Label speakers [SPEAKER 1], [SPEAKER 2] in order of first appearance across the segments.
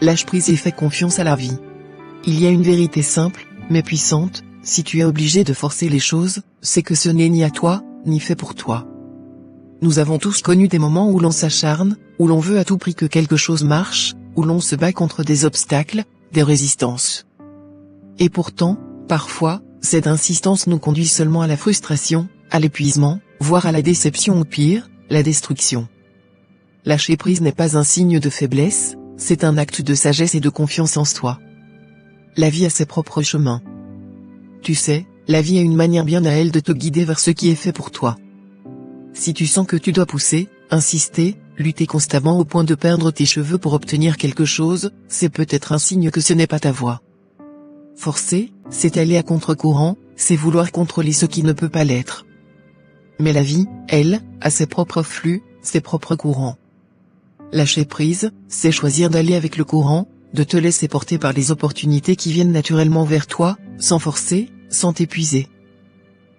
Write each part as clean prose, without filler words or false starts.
[SPEAKER 1] Lâche prise et fais confiance à la vie. Il y a une vérité simple, mais puissante, si tu es obligé de forcer les choses, c'est que ce n'est ni à toi, ni fait pour toi. Nous avons tous connu des moments où l'on s'acharne, où l'on veut à tout prix que quelque chose marche, où l'on se bat contre des obstacles, des résistances. Et pourtant, parfois, cette insistance nous conduit seulement à la frustration, à l'épuisement, voire à la déception ou pire, la destruction. Lâcher prise n'est pas un signe de faiblesse, c'est un acte de sagesse et de confiance en soi. La vie a ses propres chemins. Tu sais, la vie a une manière bien à elle de te guider vers ce qui est fait pour toi. Si tu sens que tu dois pousser, insister, lutter constamment au point de perdre tes cheveux pour obtenir quelque chose, c'est peut-être un signe que ce n'est pas ta voie. Forcer, c'est aller à contre-courant, c'est vouloir contrôler ce qui ne peut pas l'être. Mais la vie, elle, a ses propres flux, ses propres courants. Lâcher prise, c'est choisir d'aller avec le courant, de te laisser porter par les opportunités qui viennent naturellement vers toi, sans forcer, sans t'épuiser.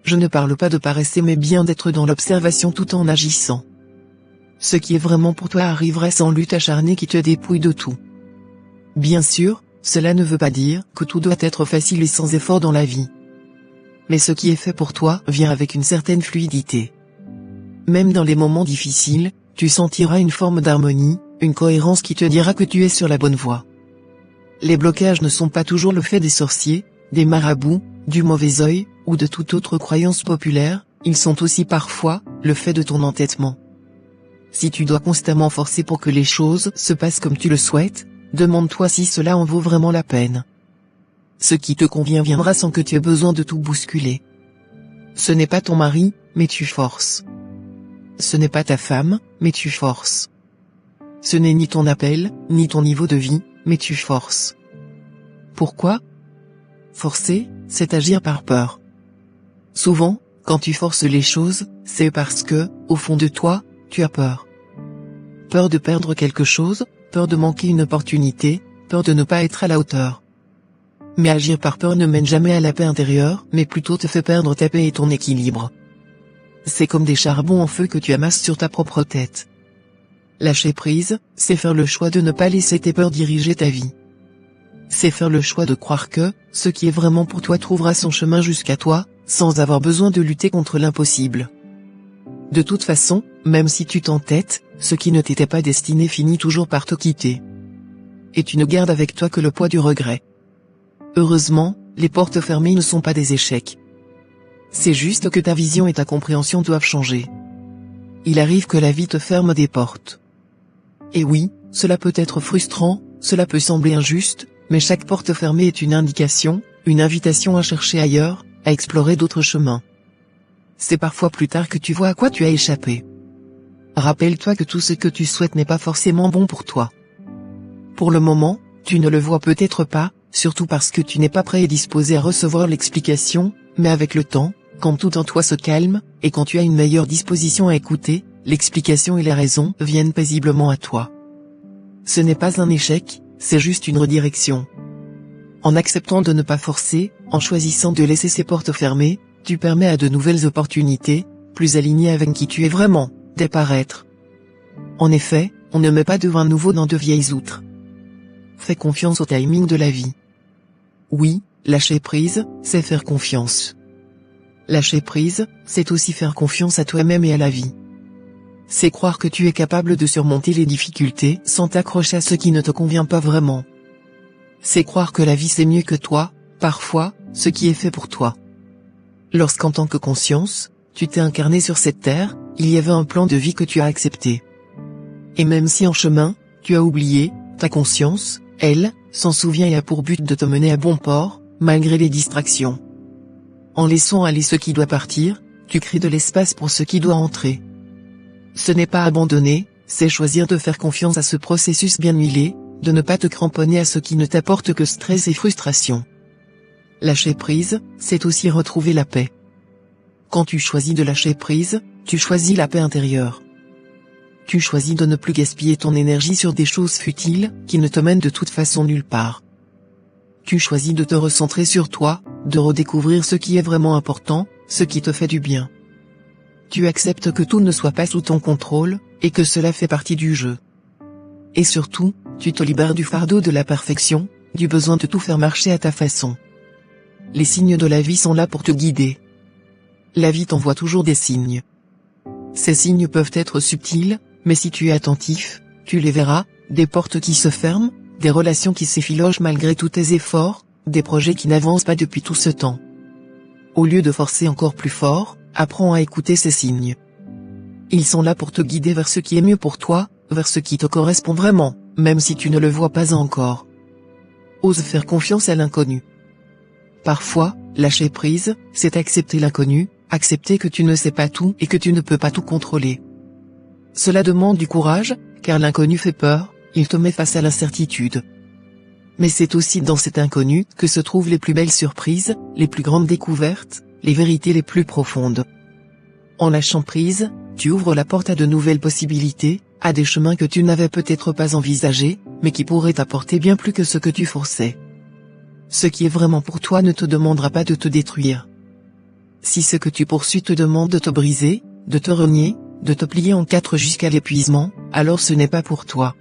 [SPEAKER 1] Je ne parle pas de paresser mais bien d'être dans l'observation tout en agissant. Ce qui est vraiment pour toi arrivera sans lutte acharnée qui te dépouille de tout. Bien sûr, cela ne veut pas dire que tout doit être facile et sans effort dans la vie. Mais ce qui est fait pour toi vient avec une certaine fluidité. Même dans les moments difficiles, tu sentiras une forme d'harmonie, une cohérence qui te dira que tu es sur la bonne voie. Les blocages ne sont pas toujours le fait des sorciers, des marabouts, du mauvais œil, ou de toute autre croyance populaire, ils sont aussi parfois le fait de ton entêtement. Si tu dois constamment forcer pour que les choses se passent comme tu le souhaites, demande-toi si cela en vaut vraiment la peine. Ce qui te convient viendra sans que tu aies besoin de tout bousculer. Ce n'est pas ton mari, mais tu forces. Ce n'est pas ta femme, mais tu forces. Ce n'est ni ton appel, ni ton niveau de vie, mais tu forces. Pourquoi ? Forcer, c'est agir par peur. Souvent, quand tu forces les choses, c'est parce que, au fond de toi, tu as peur. Peur de perdre quelque chose, peur de manquer une opportunité, peur de ne pas être à la hauteur. Mais agir par peur ne mène jamais à la paix intérieure, mais plutôt te fait perdre ta paix et ton équilibre. C'est comme des charbons en feu que tu amasses sur ta propre tête. Lâcher prise, c'est faire le choix de ne pas laisser tes peurs diriger ta vie. C'est faire le choix de croire que, ce qui est vraiment pour toi trouvera son chemin jusqu'à toi, sans avoir besoin de lutter contre l'impossible. De toute façon, même si tu t'entêtes, ce qui ne t'était pas destiné finit toujours par te quitter. Et tu ne gardes avec toi que le poids du regret. Heureusement, les portes fermées ne sont pas des échecs. C'est juste que ta vision et ta compréhension doivent changer. Il arrive que la vie te ferme des portes. Et oui, cela peut être frustrant, cela peut sembler injuste, mais chaque porte fermée est une indication, une invitation à chercher ailleurs, à explorer d'autres chemins. C'est parfois plus tard que tu vois à quoi tu as échappé. Rappelle-toi que tout ce que tu souhaites n'est pas forcément bon pour toi. Pour le moment, tu ne le vois peut-être pas, surtout parce que tu n'es pas prêt et disposé à recevoir l'explication, mais avec le temps, quand tout en toi se calme, et quand tu as une meilleure disposition à écouter, l'explication et les raisons viennent paisiblement à toi. Ce n'est pas un échec, c'est juste une redirection. En acceptant de ne pas forcer, en choisissant de laisser ces portes fermées, tu permets à de nouvelles opportunités, plus alignées avec qui tu es vraiment, d'apparaître. En effet, on ne met pas de vin nouveau dans de vieilles outres. Fais confiance au timing de la vie. Oui, lâcher prise, c'est faire confiance. Lâcher prise, c'est aussi faire confiance à toi-même et à la vie. C'est croire que tu es capable de surmonter les difficultés sans t'accrocher à ce qui ne te convient pas vraiment. C'est croire que la vie c'est mieux que toi, parfois, ce qui est fait pour toi. Lorsqu'en tant que conscience, tu t'es incarné sur cette terre, il y avait un plan de vie que tu as accepté. Et même si en chemin, tu as oublié, ta conscience, elle, s'en souvient et a pour but de te mener à bon port, malgré les distractions. En laissant aller ce qui doit partir, tu crées de l'espace pour ce qui doit entrer. Ce n'est pas abandonner, c'est choisir de faire confiance à ce processus bien huilé, de ne pas te cramponner à ce qui ne t'apporte que stress et frustration. Lâcher prise, c'est aussi retrouver la paix. Quand tu choisis de lâcher prise, tu choisis la paix intérieure. Tu choisis de ne plus gaspiller ton énergie sur des choses futiles, qui ne te mènent de toute façon nulle part. Tu choisis de te recentrer sur toi, de redécouvrir ce qui est vraiment important, ce qui te fait du bien. Tu acceptes que tout ne soit pas sous ton contrôle, et que cela fait partie du jeu. Et surtout, tu te libères du fardeau de la perfection, du besoin de tout faire marcher à ta façon. Les signes de la vie sont là pour te guider. La vie t'envoie toujours des signes. Ces signes peuvent être subtils, mais si tu es attentif, tu les verras, des portes qui se ferment, des relations qui s'effilochent malgré tous tes efforts, des projets qui n'avancent pas depuis tout ce temps. Au lieu de forcer encore plus fort, apprends à écouter ces signes. Ils sont là pour te guider vers ce qui est mieux pour toi, vers ce qui te correspond vraiment, même si tu ne le vois pas encore. Ose faire confiance à l'inconnu. Parfois, lâcher prise, c'est accepter l'inconnu, accepter que tu ne sais pas tout et que tu ne peux pas tout contrôler. Cela demande du courage, car l'inconnu fait peur, il te met face à l'incertitude. Mais c'est aussi dans cet inconnu que se trouvent les plus belles surprises, les plus grandes découvertes, les vérités les plus profondes. En lâchant prise, tu ouvres la porte à de nouvelles possibilités, à des chemins que tu n'avais peut-être pas envisagés, mais qui pourraient t'apporter bien plus que ce que tu forçais. Ce qui est vraiment pour toi ne te demandera pas de te détruire. Si ce que tu poursuis te demande de te briser, de te renier, de te plier en quatre jusqu'à l'épuisement, alors ce n'est pas pour toi.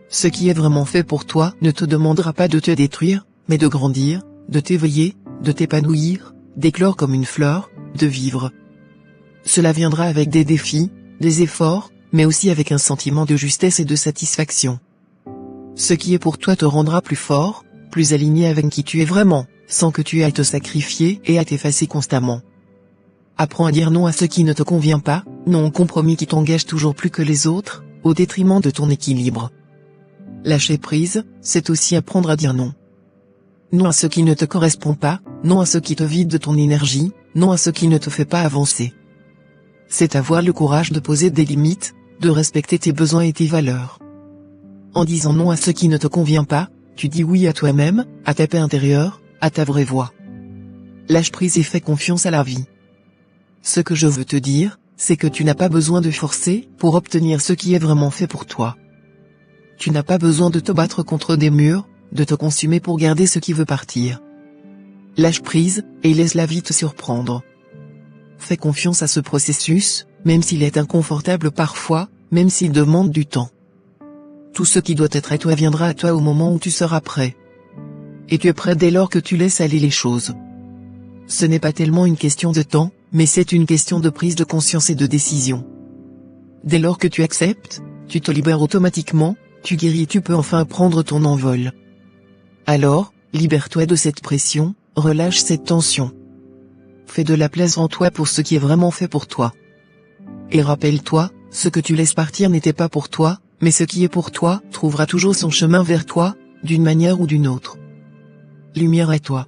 [SPEAKER 1] Ce qui est vraiment fait pour toi ne te demandera pas de te détruire, mais de grandir, de t'éveiller, de t'épanouir, d'éclore comme une fleur, de vivre. Cela viendra avec des défis, des efforts, mais aussi avec un sentiment de justesse et de satisfaction. Ce qui est pour toi te rendra plus fort, plus aligné avec qui tu es vraiment, sans que tu aies à te sacrifier et à t'effacer constamment. Apprends à dire non à ce qui ne te convient pas, non au compromis qui t'engage toujours plus que les autres, au détriment de ton équilibre. Lâcher prise, c'est aussi apprendre à dire non. Non à ce qui ne te correspond pas, non à ce qui te vide de ton énergie, non à ce qui ne te fait pas avancer. C'est avoir le courage de poser des limites, de respecter tes besoins et tes valeurs. En disant non à ce qui ne te convient pas, tu dis oui à toi-même, à ta paix intérieure, à ta vraie voix. Lâche prise et fais confiance à la vie. Ce que je veux te dire, c'est que tu n'as pas besoin de forcer pour obtenir ce qui est vraiment fait pour toi. Tu n'as pas besoin de te battre contre des murs, de te consumer pour garder ce qui veut partir. Lâche prise, et laisse la vie te surprendre. Fais confiance à ce processus, même s'il est inconfortable parfois, même s'il demande du temps. Tout ce qui doit être à toi viendra à toi au moment où tu seras prêt. Et tu es prêt dès lors que tu laisses aller les choses. Ce n'est pas tellement une question de temps, mais c'est une question de prise de conscience et de décision. Dès lors que tu acceptes, tu te libères automatiquement, tu guéris et tu peux enfin prendre ton envol. Alors, libère-toi de cette pression, relâche cette tension. Fais de la place en toi pour ce qui est vraiment fait pour toi. Et rappelle-toi, ce que tu laisses partir n'était pas pour toi, mais ce qui est pour toi trouvera toujours son chemin vers toi, d'une manière ou d'une autre. Lumière à toi.